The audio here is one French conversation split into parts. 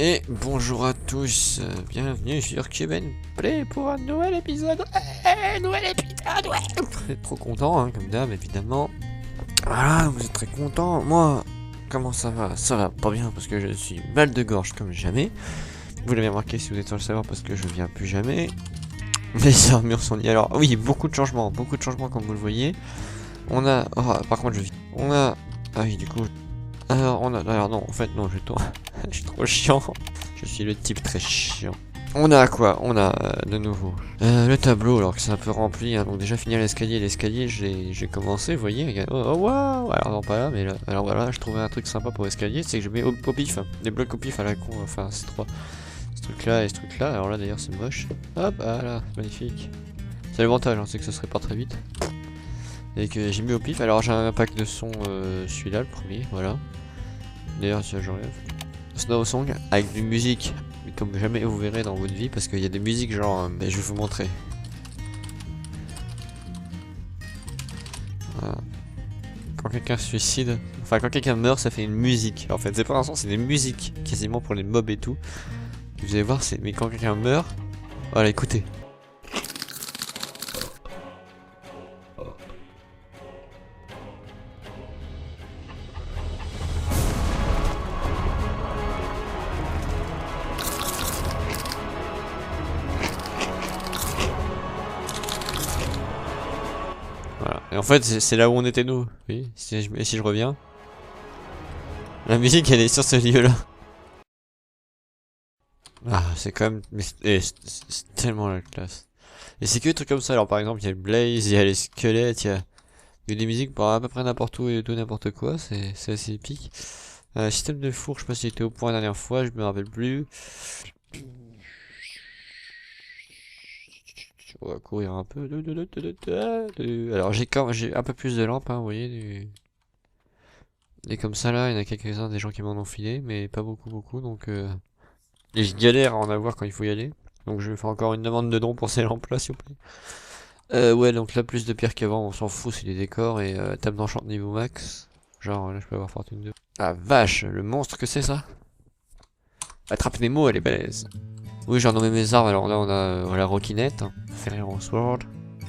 Et bonjour à tous, bienvenue sur Cuban Play pour un nouvel épisode. Nouvel épisode, ouais. Vous êtes trop content, hein, comme d'hab, évidemment. Voilà, vous êtes très content. Moi, comment ça va? Ça va pas bien parce que je suis mal de gorge comme jamais. Vous l'avez remarqué si vous êtes sans le savoir parce que je viens plus jamais. Les armures sont liées. Alors oui, beaucoup de changements comme vous le voyez. On a, oh, par contre je vis. On a, ah oui du coup. Alors on a, alors non, en fait non, je suis trop chiant. Je suis le type très chiant. On a quoi? On a de nouveau le tableau, alors que c'est un peu rempli, hein, donc déjà finir l'escalier. L'escalier, j'ai commencé, vous voyez, regarde. Oh waouh! Alors non pas là, mais là, alors voilà, je trouvais un truc sympa pour l'escalier, c'est que je mets au pif, des blocs au pif à la con, enfin c'est trois. Ce truc là et ce truc là, alors là d'ailleurs c'est moche. Hop, voilà, magnifique. C'est l'avantage, hein, c'est que ça se répare très vite. Et que j'ai mis au pif, alors j'ai un pack de son, celui-là, le premier, voilà. D'ailleurs, si j'enlève. Snow Song avec du musique, comme jamais vous verrez dans votre vie, parce qu'il y a des musiques genre, je vais vous montrer. Voilà. Quand quelqu'un se suicide, enfin quand quelqu'un meurt, ça fait une musique. En fait, c'est pas un son, c'est des musiques, quasiment pour les mobs et tout. Vous allez voir, mais quand quelqu'un meurt, voilà, écoutez. Voilà. Et en fait, c'est là où on était nous. Oui, si je reviens. La musique, elle est sur ce lieu-là. Ah, c'est quand même... c'est tellement la classe. Et c'est que des trucs comme ça. Alors par exemple, il y a le Blaze, il y a les squelettes, il y a des musiques pour à peu près n'importe où et tout n'importe quoi. C'est assez épique. Système de four, je sais pas si j'étais au point la dernière fois, je me rappelle plus. On va courir un peu. Alors j'ai un peu plus de lampes, hein, vous voyez. Et comme ça là, il y en a quelques-uns des gens qui m'en ont filé, mais pas beaucoup, donc et je galère à en avoir quand il faut y aller. Donc je vais faire encore une demande de don pour ces lampes là, s'il vous plaît. Ouais, donc là plus de pierre qu'avant, on s'en fout, c'est des décors et table d'enchant niveau max. Genre là je peux avoir fortune 2. Ah vache, le monstre que c'est ça? Attrape Nemo, elle est balèze. Oui, j'ai renommé mes armes, alors là on a la Rockinette, Ferrero Sword,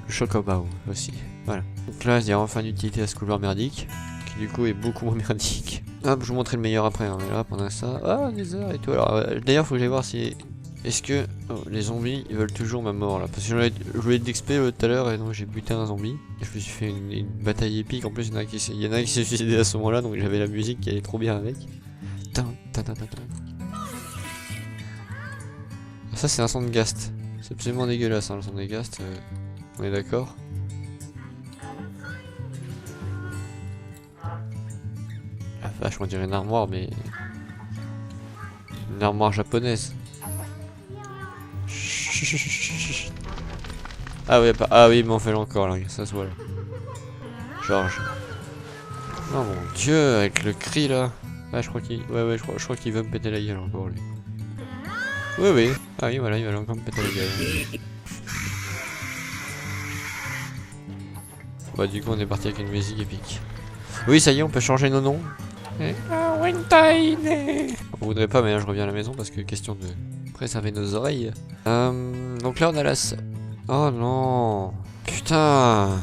le Chocobao aussi, voilà. Donc là il y a enfin une utilité à ce couloir merdique, qui du coup est beaucoup moins merdique. Hop, je vous montrerai le meilleur après, hein, mais là pendant ça, ah des heures et tout. Alors d'ailleurs faut que j'aille voir si... Est-ce que les zombies ils veulent toujours ma mort là? Parce que je voulais d'XP tout à l'heure et donc j'ai buté un zombie. Et je me suis fait une bataille épique, en plus il y en a un qui s'est suicidé à ce moment là, donc j'avais la musique qui allait trop bien avec. Ça c'est un son de Ghast. C'est absolument dégueulasse hein, le son des Ghast. On est d'accord? Ah vache, on dirait une armoire, mais... Une armoire japonaise. Ah oui, ah oui, mais on fait encore là, ça se voit là. Georges. Oh mon dieu, avec le cri là. Ah, je crois qu'il... Ouais, je crois qu'il va me péter la gueule encore lui. Oui. Ah oui, voilà, il va encore me péter la gueule. Bah du coup on est parti avec une musique épique. Oui, ça y est, on peut changer nos noms. On voudrait pas, mais là je reviens à la maison parce que question de préserver nos oreilles. Donc là on a la... Oh non. Putain.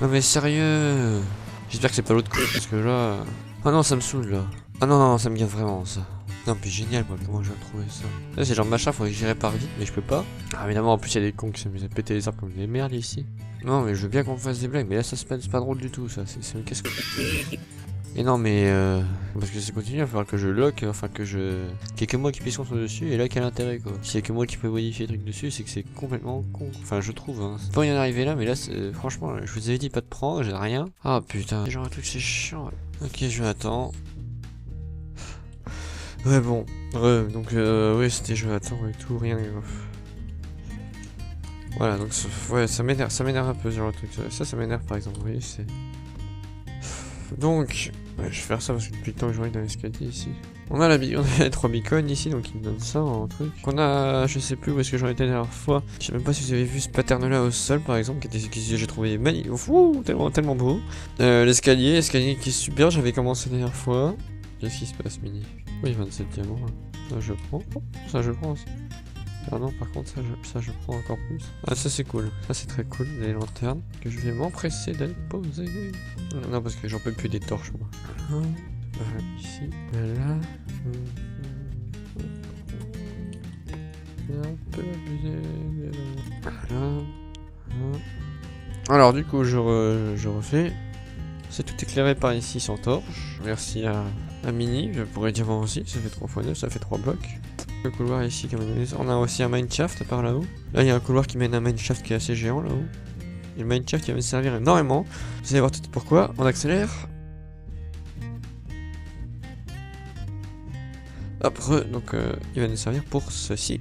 Non mais sérieux. J'espère que c'est pas l'autre coup parce que là... Oh non, ça me saoule là. Ah non, ça me gave vraiment ça. Non mais génial moi, comment je vais retrouver ça? Là c'est genre machin, faudrait que j'y répare vite, mais je peux pas. Ah évidemment en plus il y a des cons qui s'amusent à péter les arbres comme des merdes ici. Non mais je veux bien qu'on fasse des blagues, mais là ça c'est pas drôle du tout ça, c'est le casse. Et non mais parce que c'est continue, il va falloir que je lock, enfin que je... Qu'il y ait que moi qui puisse construire dessus, et là quel intérêt quoi. S'il y a que moi qui peux modifier les trucs dessus, c'est que c'est complètement con. Enfin je trouve hein. C'est pas y en arriver là, mais là franchement, je vous avais dit pas de prendre, j'ai rien. Ah putain, genre un truc c'est chiant. Ok, je attends. Ouais bon, donc ouais c'était je attends et tout, rien. Voilà donc ouais ça m'énerve un peu genre le truc, ça m'énerve par exemple, vous voyez c'est... Donc, ouais, je vais faire ça parce que depuis le temps que je regarde dans l'escalier ici. On a les 3 beacons ici, donc ils me donnent ça en truc. On a, je sais plus où est-ce que j'en étais la dernière fois. Je sais même pas si vous avez vu ce pattern là au sol par exemple, qui j'ai trouvé magnifique, tellement beau. L'escalier qui est super, j'avais commencé la dernière fois. Qu'est-ce qui se passe, Mini? Oui, 27 diamants. Ça je prends. Oh, ça je prends aussi. Ah non, par contre, ça je prends encore plus. Ah, ça c'est cool. Ça c'est très cool, les lanternes. Que je vais m'empresser d'aller poser. Non, parce que j'en peux plus des torches, moi. Voilà, ici, là. Un peu abusé. Voilà. Alors, du coup, je refais. C'est tout éclairé par ici sans torche. Merci à Mini, je pourrais dire moi aussi. Ça fait 3 x 2, ça fait 3 blocs. Le couloir ici, comme on a aussi un mineshaft par là-haut. Là, il y a un couloir qui mène à un mineshaft qui est assez géant là-haut. Et le mineshaft qui va me servir énormément. Vous allez voir tout de suite pourquoi. On accélère. Après, donc, il va nous servir pour ceci.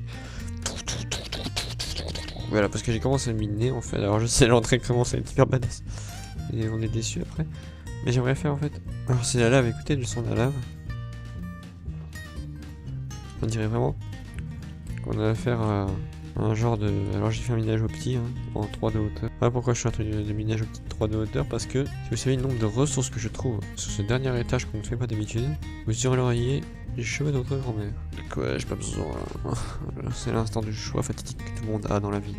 Voilà, parce que j'ai commencé à miner en fait. Alors, je sais, l'entrée commence à être hyper badass. Et on est déçus après. Mais j'aimerais faire en fait. Alors, c'est la lave, écoutez le son de la lave. On dirait vraiment qu'on a affaire à un genre de... Alors j'ai fait un minage au petit, hein, en 3 de hauteur. Voilà pourquoi je fais un truc de minage au petit 3 de hauteur, parce que si vous savez le nombre de ressources que je trouve sur ce dernier étage qu'on ne fait pas d'habitude, vous auriez les cheveux de votre grand-mère. De quoi j'ai pas besoin. C'est l'instant du choix fatidique que tout le monde a dans la vie.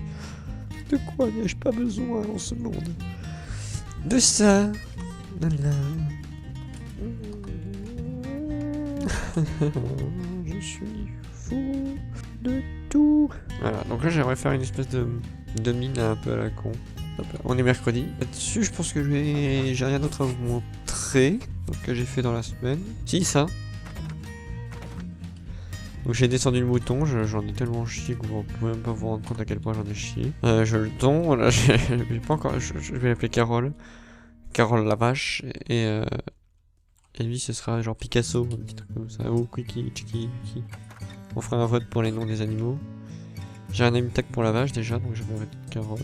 De quoi n'ai-je pas besoin dans ce monde? De ça. Je suis fou de tout. Voilà, donc là j'aimerais faire une espèce de mine un peu à la con. On est mercredi. Là-dessus, je pense que j'ai rien d'autre à vous montrer. Ce que j'ai fait dans la semaine. Si, ça. Donc j'ai descendu le mouton, j'en ai tellement chié que vous pouvez même pas vous rendre compte à quel point j'en ai chié. Je le tond, là j'ai pas encore. Je vais l'appeler Carole. Carole la vache. Et lui ce sera genre Picasso, un petit truc comme ça. Ou Quiki, Chiki, Chiki. On fera un vote pour les noms des animaux. J'ai un name tag pour la vache déjà, donc je vais mettre Carole.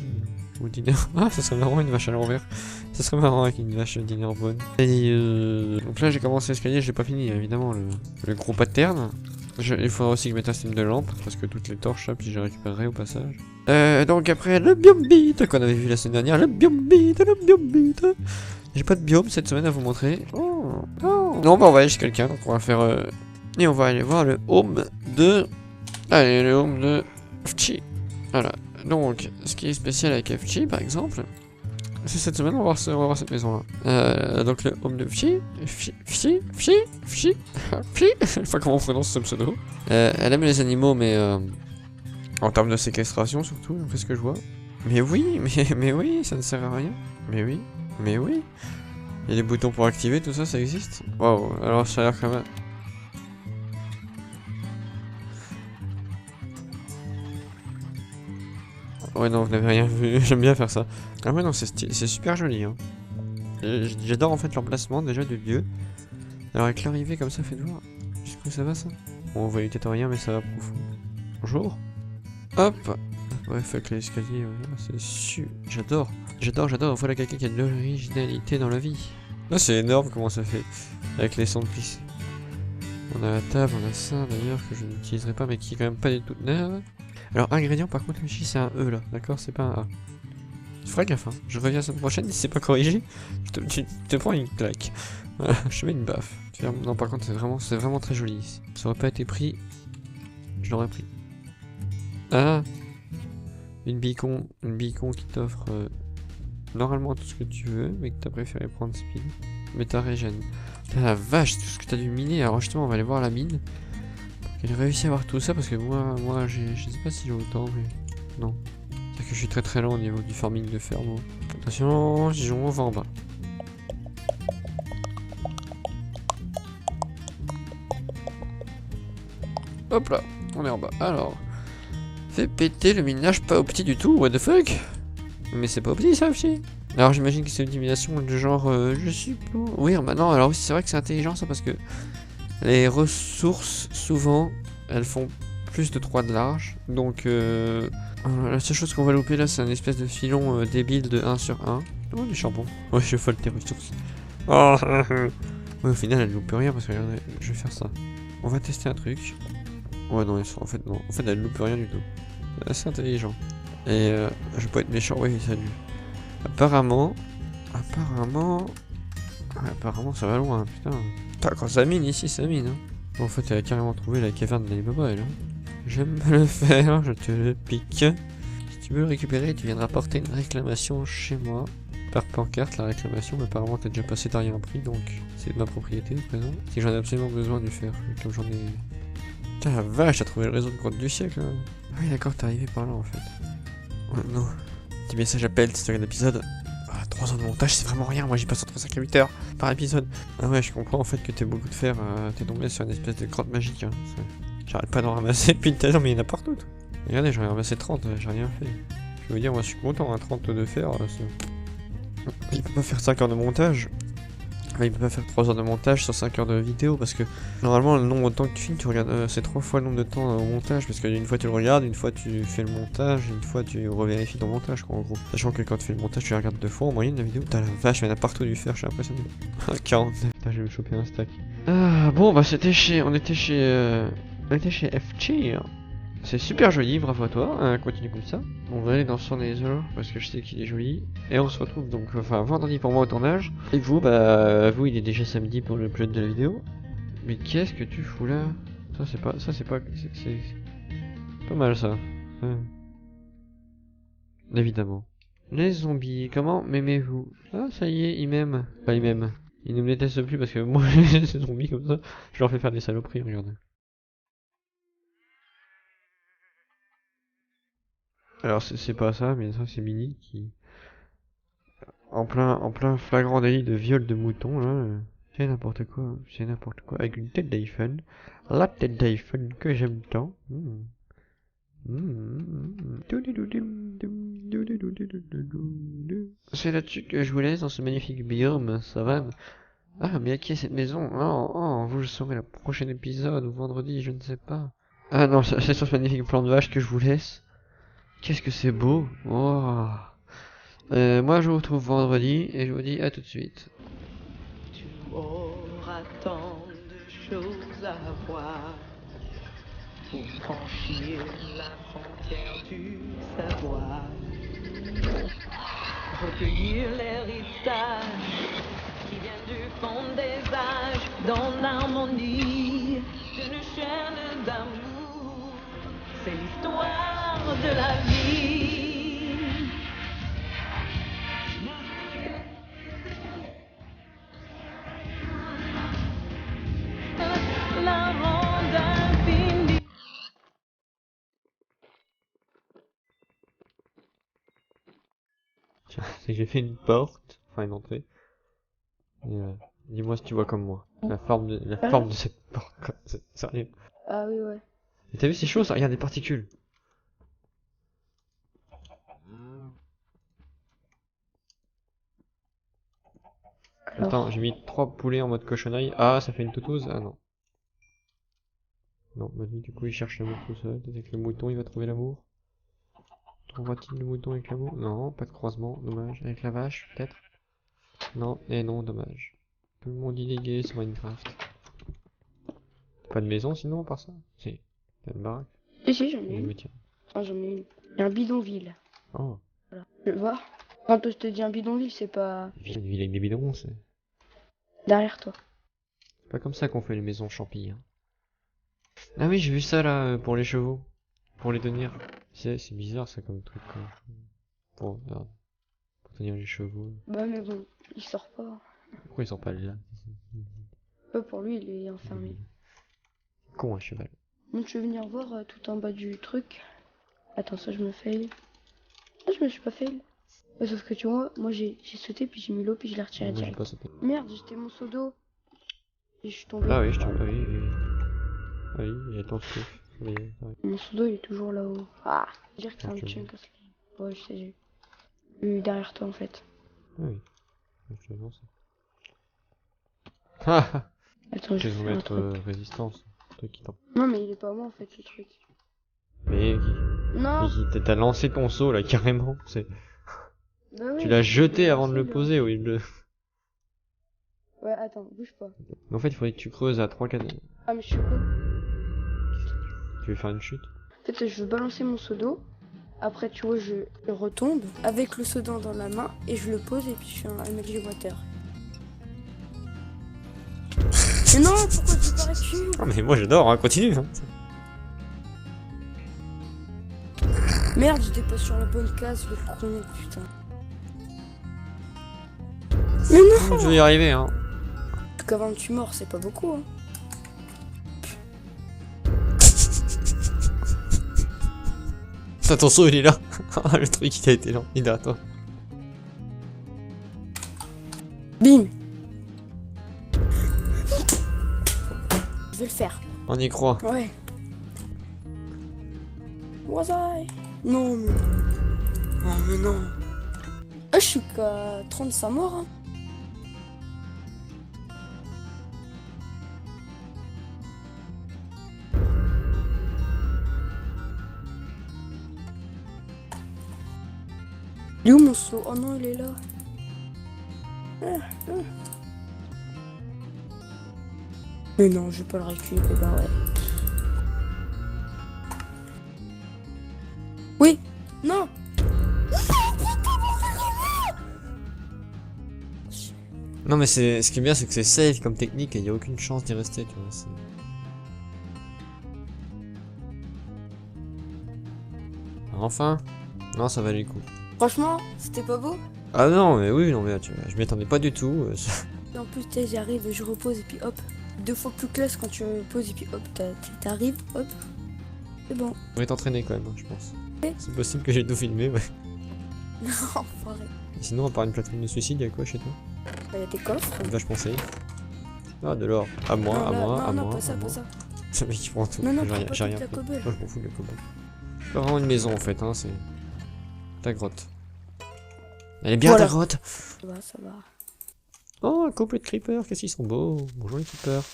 Ou Diner. Ah, ça serait marrant une vache à l'envers. Ça serait marrant avec une vache Diner bonne. Et donc là j'ai commencé l'escalier, j'ai pas fini évidemment le gros pattern. Il faudra aussi que je mette un système de lampe, parce que toutes les torches là, puis je les récupérerai au passage. Donc après le biome beat qu'on avait vu la semaine dernière, le biome beat. J'ai pas de biome cette semaine à vous montrer. Oh. Non, bah on va aller chez quelqu'un, donc on va faire... Et on va aller voir le home de... Allez, le home de Fchi. Voilà. Donc, ce qui est spécial avec Fchi, par exemple, c'est cette semaine, on va voir cette maison-là. Donc le home de Fchi. Je sais pas comment on prononce ce pseudo. Elle aime les animaux, mais en termes de séquestration surtout, d'après ce que je vois. Mais oui, mais oui, ça ne sert à rien. Mais oui. Et les boutons pour activer, tout ça, ça existe. Waouh, alors ça a l'air quand même... Ouais non, vous n'avez rien vu, j'aime bien faire ça. Ah ouais non, c'est super joli hein. J'adore en fait l'emplacement déjà du lieu. Alors avec l'arrivée comme ça, faites voir. Jusqu'où ça va ça? Bon, on voit peut-être rien mais ça va profond. Bonjour. Hop. Ouais, fuck l'escalier, c'est super. J'adore, voilà quelqu'un qui a de l'originalité dans la vie. Là c'est énorme comment ça fait. Avec les sons de pisse. On a la table, on a ça d'ailleurs que je n'utiliserai pas mais qui est quand même pas du tout neuf. Alors, ingrédient, par contre, ici c'est un E là, d'accord? C'est pas un A. Tu feras gaffe, hein. Je reviens la semaine prochaine, si c'est pas corrigé, tu te prends une claque. Voilà, je te mets une baffe. Non, par contre, c'est vraiment très joli ici. Ça aurait pas été pris, je l'aurais pris. Ah! Une beacon qui t'offre normalement tout ce que tu veux, mais que t'as préféré prendre speed. Mais t'as régène. Ah la vache, tout ce que t'as dû miner. Alors, justement, on va aller voir la mine. J'ai réussi à avoir tout ça parce que moi je sais pas si j'ai autant, mais non. C'est que je suis très lent au niveau du farming de ferme. Attention, Dijon, on va en bas. Hop là, on est en bas. Alors, fais péter le minage pas au petit du tout, what the fuck? Mais c'est pas au petit ça aussi. Alors j'imagine que c'est une divination de genre je suis pour... Oui, maintenant, alors oui, c'est vrai que c'est intelligent ça parce que les ressources, souvent, elles font plus de 3 de large. Donc, la seule chose qu'on va louper là, c'est un espèce de filon débile de 1 sur 1. Oh, du charbon. Ouais, je folle tes ressources. Oh. Ouais, au final, elle loupe rien parce que regardez, je vais faire ça. On va tester un truc. Ouais, non, en fait, non. En fait, elle loupe rien du tout. C'est assez intelligent. Et je vais pas être méchant. Oui, salut. Apparemment, ça va loin, putain. Putain, quand ça mine ici, ça mine. Hein. En fait, elle a carrément trouvé la caverne d'Alibaba, elle. Hein. J'aime le faire, je te le pique. Si tu veux le récupérer, tu viendras porter une réclamation chez moi. Par pancarte, la réclamation, mais apparemment t'es déjà passé derrière un prix, donc c'est de ma propriété à présent. Si j'en ai absolument besoin du fer, comme j'en ai... Putain la vache, t'as trouvé le réseau de grotte du siècle là. Ah oui d'accord, t'es arrivé par là en fait. Oh non. Petit message appel, c'est un épisode. Ah, 3 heures de montage, c'est vraiment rien, moi j'y passe entre 5 et 8 heures par épisode. Ah ouais, je comprends en fait que t'aies beaucoup de fer, t'es tombé sur une espèce de grotte magique. Hein. J'arrête pas d'en ramasser depuis tout à l'heure, mais il y en a partout. Toi. Regardez, j'en ai ramassé 30, j'ai rien fait. Je veux dire, moi je suis content, hein, 30 de fer, il peut pas faire 5 heures de montage. Il peut pas faire 3 heures de montage sur 5 heures de vidéo parce que normalement le nombre de temps que tu filmes, tu regardes, c'est 3 fois le nombre de temps au montage parce qu'une fois tu le regardes, une fois tu fais le montage, une fois tu revérifies ton montage quoi en gros. Sachant que quand tu fais le montage tu la regardes 2 fois en moyenne la vidéo. T'as la vache, il y en a partout du fer, je suis impressionné. 49, putain je vais me choper un stack. Ah bon bah c'était chez, on était chez FG. Hein. C'est super joli, bravo à toi, continue comme ça. On va aller dans son laser parce que je sais qu'il est joli. Et on se retrouve donc, enfin vendredi pour moi au tournage. Et vous, bah, vous il est déjà samedi pour le upload de la vidéo. Mais qu'est-ce que tu fous là? C'est pas mal ça. Évidemment. Les zombies, comment m'aimez-vous? Ah ça y est, ils m'aiment. Enfin ils m'aiment. Ils ne me détestent plus parce que moi, ces zombies comme ça, je leur fais faire des saloperies, regarde. Alors c'est pas ça, mais ça c'est Mini qui... En plein flagrant délit de viol de mouton, là. C'est n'importe quoi, avec une tête d'iPhone. La tête d'iPhone que j'aime tant. C'est là-dessus que je vous laisse dans ce magnifique biome, ça va. Ah, mais à qui est cette maison? Oh, vous le saurez le prochain épisode, ou vendredi, je ne sais pas. Ah non, c'est sur ce magnifique plan de vache que je vous laisse. Qu'est-ce que c'est beau! Oh. Moi je vous retrouve vendredi et je vous dis à tout de suite. Tu auras tant de choses à voir pour franchir la frontière du savoir. Recueillir l'héritage qui vient du fond des âges dans l'harmonie d'une chaîne d'amour. C'est l'histoire de la vie. La ronde infinie. Tiens, c'est que j'ai fait une porte, enfin une entrée. Et dis-moi si tu vois comme moi. La forme de cette porte, quoi. C'est sérieux. Ah oui, ouais. Et t'as vu ces choses? Regarde des particules. Alors... Attends, j'ai mis 3 poulets en mode cochonnerie. Ah, ça fait une toutouse? Ah non. Non, bah du coup il cherche l'amour tout seul. Peut-être avec le mouton il va trouver l'amour. Trouvera-t-il le mouton avec l'amour? Non, pas de croisement, dommage. Avec la vache, peut-être? Non, et non, dommage. Tout le monde illégué sur Minecraft. Pas de maison sinon, à part ça? Si. T'as une baraque? Si, j'en ai une. Tiens. Ah, j'en ai une. Il y a un bidonville. Oh. Voilà. Tu le vois? Quand je te dis un bidonville, c'est pas... Une ville avec des bidons, c'est... derrière toi. C'est pas comme ça qu'on fait les maisons champis, hein. Ah oui, j'ai vu ça là, pour les chevaux. Pour les tenir. C'est bizarre ça comme truc, quoi. Pour tenir les chevaux. Bah mais bon, il sort pas. Pourquoi ils sont pas là? Pour lui, il est enfermé. Con un cheval. Donc je vais venir voir tout en bas du truc. Attends, ça je me fail. Ah, je me suis pas fail. Sauf que tu vois, moi j'ai sauté, puis j'ai mis l'eau, puis je l'ai retiré Moi, j'ai direct. pas sauté. Merde, j'étais mon seau d'eau. Et je suis tombé. Ah oui, je te... Ah oui, oui. Ah oui, il y a ton truc. Oui, Mon seau d'eau il est toujours là-haut. Ah, je veux dire que c'est un chunk. Ouais, je sais, j'ai eu derrière toi en fait. Ah oui. Je te lance. Ah. Attends, je vais vais faire un mettre truc. résistance. Truc qui t'en... Non mais il est pas moi en fait ce truc. Mais Non. t'as lancé ton seau là carrément. C'est... Bah oui, Tu l'as jeté avant de le lancé, poser ou il le... Ouais, attends, bouge pas. En fait il faudrait que tu creuses à 3-4... Ah mais je suis con. Tu veux faire une chute? En fait, je veux balancer mon seau d'eau. Après, tu vois, je retombe avec le seau d'eau dans la main et je le pose et puis je fais un MLG water. Mais non, pourquoi tu parais voiture. Ah, mais moi j'adore, hein, continue. Hein. Merde, j'étais pas sur la bonne case, le con, putain. Mais non. Je vais y arriver, hein. Jusqu'à 28 morts, c'est pas beaucoup, hein. Attention, il est là. Le truc, il a été lent. Il est derrière toi. Bim. Je vais le faire. On y croit. Ouais. Was I? Non, mais... Oh, mais non. Ah, je suis qu'à 35 morts, hein. Il est où mon saut? Oh non, il est là. Mais non, je vais pas le récupérer, bah ouais. Oui. Non. Non, mais c'est ce qui est bien, c'est que c'est safe comme technique et il n'y a aucune chance d'y rester, tu vois. Enfin. Non, ça valait le coup. Franchement, c'était pas beau. Ah non, mais oui, non, mais tu vois, je m'y attendais pas du tout. Et en plus, tu sais, j'arrive, je repose et puis hop. 2 fois plus classe quand tu reposes et puis hop, t'arrives, hop. C'est bon. On devrait t'entraîner quand même, hein, je pense. Ouais. C'est possible que j'ai tout filmé, ouais. Non, enfoiré. Et sinon, à part une plateforme de suicide, y'a quoi chez toi? Il y a tes coffres. Vachement safe. Ah, de l'or. À moi, Non, à là, moi, non, à non, moi. pas ça, à pas moi. ça. C'est le mec qui prend tout. Non, non, J'ai prends rien, pas j'ai toute rien la fait. cobble. Moi, je m'en fous de la cobble. C'est vraiment une maison en fait, hein, c'est. Ta grotte. Elle est bien Voilà. ta grotte! Ça va, ça va. Oh, un couple de creepers, qu'est-ce qu'ils sont beaux! Bonjour les creepers!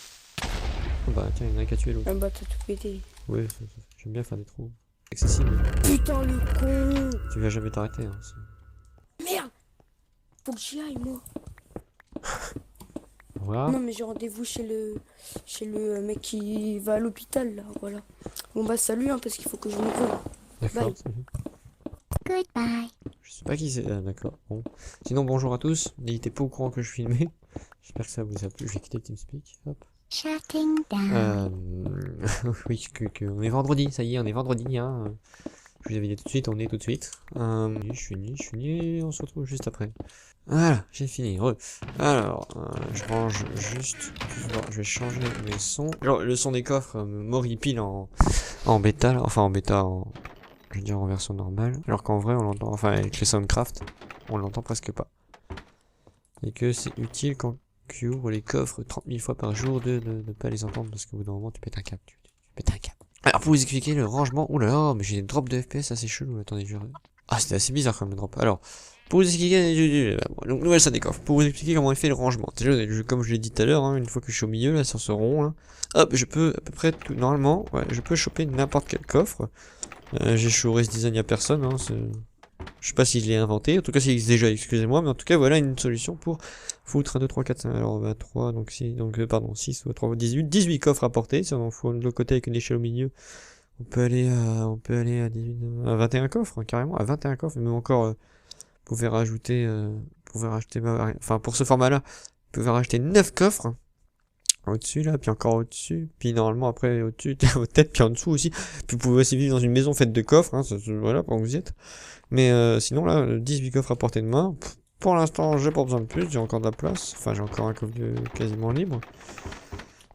Oh bah tiens, il y en a qu'à tuer l'autre. Ah bah, t'as tout pété. Ouais, j'aime bien faire des trous. Accessible. Putain, le con. Tu vas jamais t'arrêter, hein. Merde. Faut que j'y aille, moi. Au revoir. Non, mais j'ai rendez-vous chez le mec qui va à l'hôpital, là, voilà. Bon, bah, salut, hein, parce qu'il faut que je me voie. D'accord. Bye. salut. Goodbye. Je sais pas qui c'est. Ah, d'accord. Bon. Sinon, bonjour à tous. N'hésitez pas au courant que je filmais. J'espère que ça vous a plu. Je vais quitter TeamSpeak. Hop. Shutting down. Oui, on est vendredi. Ça y est, on est vendredi. Hein. Je vous avais dit tout de suite, on est tout de suite. Je suis ni. On se retrouve juste après. Voilà, j'ai fini. Alors, je range juste. Je vais changer mes sons. Alors, le son des coffres m'horripile en bêta. Là. Enfin, en bêta, je veux dire en version normale. Alors qu'en vrai, on l'entend. Enfin, avec les Soundcraft, on l'entend presque pas. Et que c'est utile quand tu ouvres les coffres 30 000 fois par jour de ne pas les entendre parce qu'au bout d'un moment, tu pètes un câble. Tu pètes un câble. Alors, pour vous expliquer le rangement. Ouh là là, mais j'ai des drops de FPS assez chelou. Attendez, Ah, c'était assez bizarre quand même le drop. Alors. Pour vous expliquer, donc nouvelle salle des coffres. Pour vous expliquer comment est fait le rangement. Déjà, comme je l'ai dit tout à l'heure, hein, une fois que je suis au milieu là sur ce rond là, hop, je peux à peu près tout normalement, ouais, je peux choper n'importe quel coffre. J'ai chouré ce design à personne, hein, je sais pas si je l'ai inventé, en tout cas s'il existe déjà, excusez-moi, mais en tout cas voilà une solution pour foutre 1, 2, 3, 4, 5, alors 23, donc 6, pardon, 6 ou 3, 18 coffres à porter, si on en fout de l'autre côté avec une échelle au milieu. On peut aller à 18, à 21 coffres, hein, carrément, à 21 coffres, mais encore. Vous pouvez rajouter, enfin pour ce format là, vous pouvez rajouter 9 coffres au-dessus là, puis encore au-dessus, puis normalement après au-dessus, aux têtes, puis en dessous aussi, puis vous pouvez aussi vivre dans une maison faite de coffres, hein, voilà, pendant que vous y êtes. Mais sinon là, 18 coffres à portée de main, pour l'instant j'ai pas besoin de plus, j'ai encore de la place, enfin j'ai encore un coffre quasiment libre.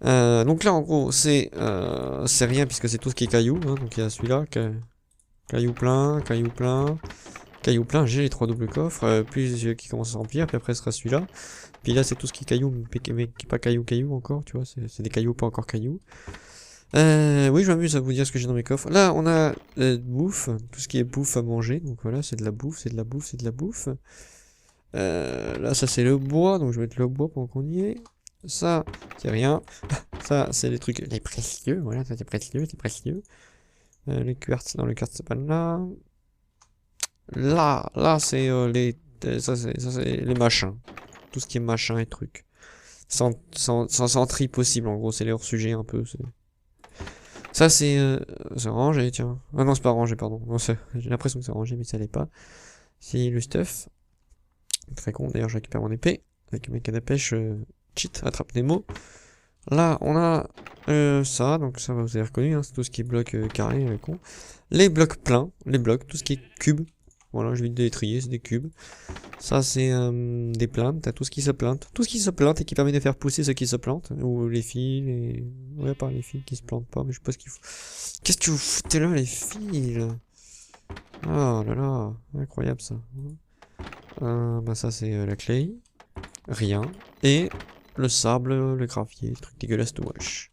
Donc là en gros c'est rien puisque c'est tout ce qui est cailloux, hein, donc il y a celui-là, cailloux plein, j'ai les 3 doubles coffres, puis qui commence à remplir, puis après ce sera celui-là. Puis là c'est tout ce qui est cailloux, mais qui est pas caillou encore, tu vois, c'est des cailloux pas encore cailloux. Oui, je m'amuse à vous dire ce que j'ai dans mes coffres. Là on a bouffe, tout ce qui est bouffe à manger, donc voilà, c'est de la bouffe. Là ça c'est le bois, donc je vais mettre le bois pendant qu'on y est. Ça, c'est rien. Ça c'est les trucs, les précieux, voilà, ça c'est précieux. Les quartz, non le quartz c'est pas là. Là c'est ça c'est les machins. Tout ce qui est machin et trucs. Sans tri possible, en gros, c'est les hors-sujets un peu. Ça c'est rangé, tiens. Ah non, c'est pas rangé, pardon. Non, j'ai l'impression que c'est rangé, mais ça l'est pas. C'est le stuff. Très con, d'ailleurs, je récupère mon épée. Avec mes cannes à pêche, cheat, attrape Nemo. Là, on a Ça, donc ça vous avez reconnu, hein, c'est tout ce qui est bloc carré, con. Les blocs pleins, les blocs, tout ce qui est cube. Voilà, je vais de les trier, c'est des cubes. Ça, c'est des plantes, t'as tout ce qui se plante. Tout ce qui se plante et qui permet de faire pousser ceux qui se plantent. Ou les fils, les... Ouais, pas les fils qui se plantent pas, mais je sais pas ce qu'il faut. Qu'est-ce que vous foutez là, les fils? Oh là là, incroyable ça. Bah ça, c'est la clay. Rien. Et le sable, le gravier, le truc dégueulasse de wesh.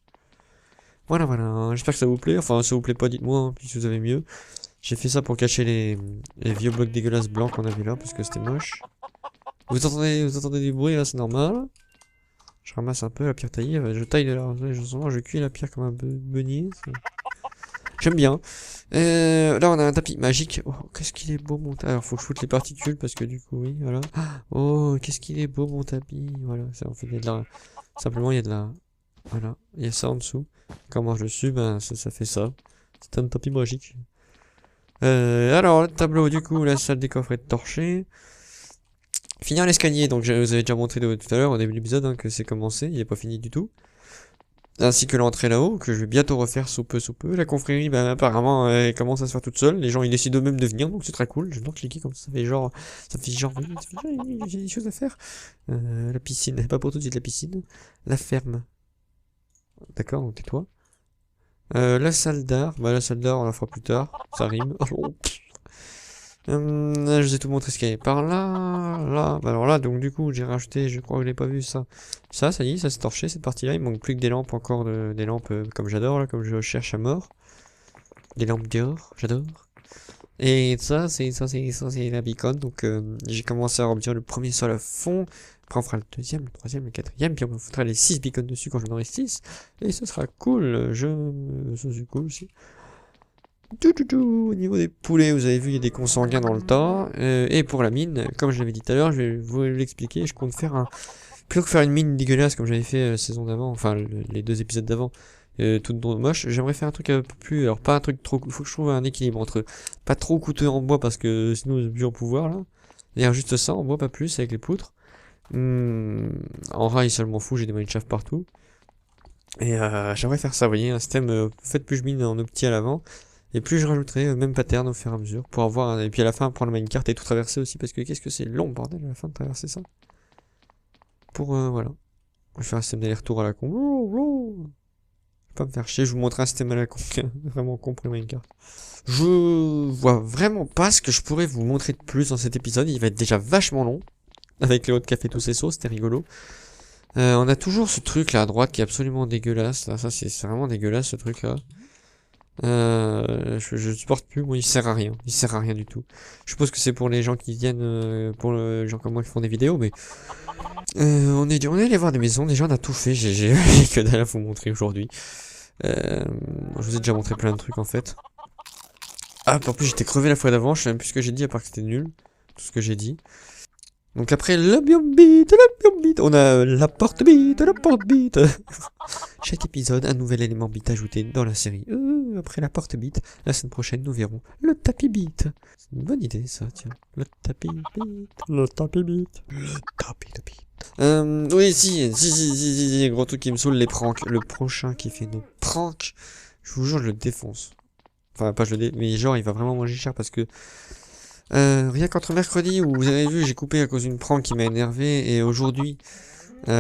Voilà, voilà, j'espère que ça vous plaît. Enfin, si ça vous plaît pas, dites-moi, hein, puis si vous avez mieux. J'ai fait ça pour cacher les vieux blocs dégueulasses blancs qu'on avait là, parce que c'était moche. Vous entendez du bruit là, c'est normal. Je ramasse un peu la pierre taillée, je taille là, je cuis la pierre comme un beugnet. J'aime bien. Là on a un tapis magique. Oh, qu'est-ce qu'il est beau mon tapis. Alors faut que je foute les particules parce que du coup oui, voilà. Oh, qu'est-ce qu'il est beau mon tapis. Voilà, ça en fait il y a de la... Simplement il y a de la... Voilà, il y a ça en dessous. Quand on marche dessus, ben ça fait ça. C'est un tapis magique. Alors, le tableau, du coup, la salle des coffres est torchée. Finir l'escalier, donc je vous avais déjà montré tout à l'heure au début de l'épisode hein, que c'est commencé, il n'est pas fini du tout. Ainsi que l'entrée là-haut, que je vais bientôt refaire sous peu. La confrérie, ben apparemment, elle commence à se faire toute seule. Les gens, ils décident eux-mêmes de venir, donc c'est très cool. J'adore cliquer comme ça, ça fait genre, j'ai des choses à faire. La piscine, pas pour tout de suite la piscine. La ferme. D'accord, donc tais-toi. La salle d'art, bah la salle d'art on la fera plus tard, ça rime. Là, je vous ai tout montré ce qu'il y avait par là, là, bah alors là, donc du coup j'ai rajouté, je crois que je l'ai pas vu ça. Ça y est, ça s'est torché cette partie-là, il manque plus que des lampes encore, des lampes comme j'adore là, comme je cherche à mort. Des lampes d'or, j'adore. Et ça c'est la beacon, donc j'ai commencé à remplir le premier sol à fond. Après on fera le deuxième, le troisième, le quatrième, puis on foutra les 6 beacons dessus quand j'en aurai 6. Et ce sera cool, ça c'est cool aussi. Au niveau des poulets, vous avez vu, il y a des consanguins dans le tas. Et pour la mine, comme je l'avais dit tout à l'heure, je vais vous l'expliquer, je compte faire un... Plutôt que faire une mine dégueulasse comme j'avais fait la saison d'avant, enfin les 2 épisodes d'avant, toute moche, j'aimerais faire un truc un peu plus... Alors pas un truc trop... Il faut que je trouve un équilibre entre pas trop coûteux en bois parce que sinon j'ai plus en pouvoir là. D'ailleurs juste ça, en bois pas plus avec les poutres. En rail seulement fou, j'ai des mineshaft partout. Et j'aimerais faire ça, vous voyez, un système, faites plus je mine en opti à l'avant. Et plus je rajouterai même pattern au fur et à mesure pour avoir et puis à la fin prendre la minecart et tout traverser aussi parce que qu'est-ce que c'est long bordel à la fin de traverser ça. Pour voilà. Je vais faire un système d'aller-retour à la con. Je vais pas me faire chier, je vous montre un système à la con, vraiment con pour les minecart. Je vois vraiment pas ce que je pourrais vous montrer de plus dans cet épisode, il va être déjà vachement long. Avec les hauts de café tous ces sauces, c'était rigolo. On a toujours ce truc là à droite qui est absolument dégueulasse. Là, ça c'est vraiment dégueulasse ce truc là. Je supporte plus, moi il sert à rien. Il sert à rien du tout. Je suppose que c'est pour les gens qui viennent, pour les gens comme moi qui font des vidéos, mais on est allé voir des maisons, déjà on a tout fait, j'ai que dalle à vous montrer aujourd'hui. Je vous ai déjà montré plein de trucs en fait. Ah, en plus j'étais crevé la fois d'avant, je sais même plus ce que j'ai dit à part que c'était nul. Tout ce que j'ai dit. Donc après la bite, on a la porte bite. Chaque épisode, un nouvel élément bite ajouté dans la série. Après la porte bite, la semaine prochaine nous verrons le tapis bite. C'est une bonne idée ça, tiens. Le tapis bite. Le tapis bite. Le tapis de bite. Oui, si, gros truc qui me saoule, les pranks. Le prochain qui fait nos pranks, je vous jure, je le défonce. Enfin, pas je le défonce, mais genre il va vraiment manger cher parce que rien qu'entre mercredi où vous avez vu j'ai coupé à cause d'une prank qui m'a énervé et aujourd'hui il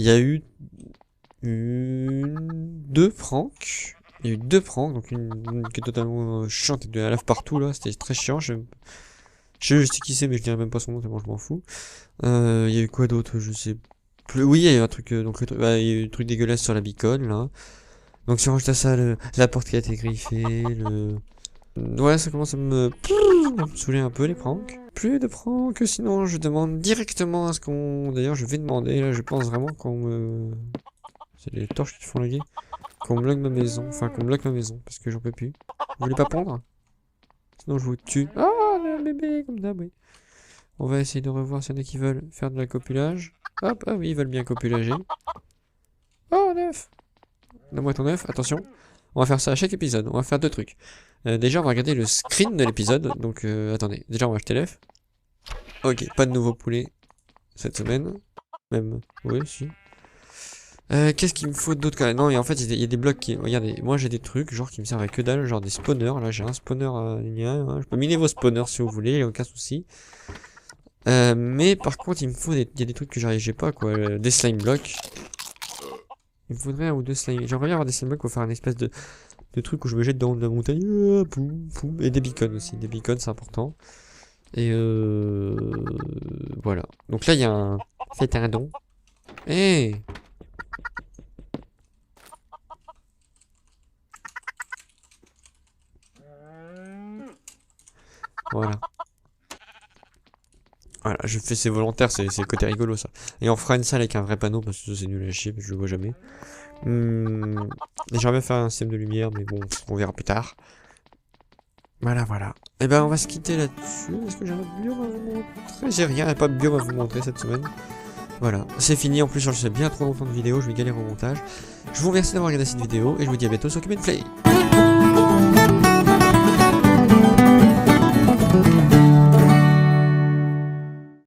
y a eu deux pranks. Il y a eu 2 pranks, donc une qui est totalement chiante et de la lave partout là, c'était très chiant. Je sais qui c'est mais je dirais même pas son nom tellement je m'en fous. Il y a eu quoi d'autre, je sais plus. Oui, il y a eu un truc, donc il y a eu un truc dégueulasse sur la beacon là. Donc si on rajoute à ça la porte qui a été griffée, ouais, ça commence à me saouler un peu les pranks. Plus de pranks, sinon je demande directement à ce qu'on... D'ailleurs je vais demander, là je pense vraiment qu'on me... C'est les torches qui font laguer. Qu'on bloque ma maison, enfin qu'on bloque ma maison, parce que j'en peux plus. Vous voulez pas pondre? Sinon je vous tue. Ah, le bébé, comme d'hab, oui. On va essayer de revoir s'il y en a qui veulent faire de la copulage. Hop, ah oui, ils veulent bien copulager. Oh, 9. Donne-moi ton 9, attention. On va faire ça à chaque épisode, on va faire 2 trucs. Déjà on va regarder le screen de l'épisode, donc attendez, déjà on va acheter l'œuf. Ok, pas de nouveau poulet cette semaine. Même, oui, si. Qu'est-ce qu'il me faut d'autre quand même? Non, et en fait, il y a des blocs qui... Regardez, moi j'ai des trucs, genre qui me servent à que dalle, genre des spawners. Là, j'ai un spawner, je peux miner vos spawners si vous voulez, y a aucun souci. Mais par contre, il me faut il y a des trucs que j'ai pas, quoi. Des slime blocks. Il me faudrait un ou deux slime... J'aimerais bien avoir des slime blocks pour faire un espèce de truc où je me jette dans la montagne. Poum, poum. Et des beacons aussi. Des beacons, c'est important. Et voilà. Donc là, il y a un... Faites un don. Hey! Voilà. Voilà, je fais c'est volontaire, c'est le côté rigolo ça. Et on fera une salle avec un vrai panneau parce que ça c'est nul à chier, je le vois jamais. J'aimerais bien faire un système de lumière, mais bon, on verra plus tard. Voilà, voilà. Et ben on va se quitter là-dessus. Est-ce que j'ai un autre biome à vous montrer? J'ai rien, pas de biome à vous montrer cette semaine. Voilà, c'est fini. En plus, je sais bien trop longtemps de vidéo, je vais galérer au montage. Je vous remercie d'avoir regardé cette vidéo et je vous dis à bientôt sur Cuban Play.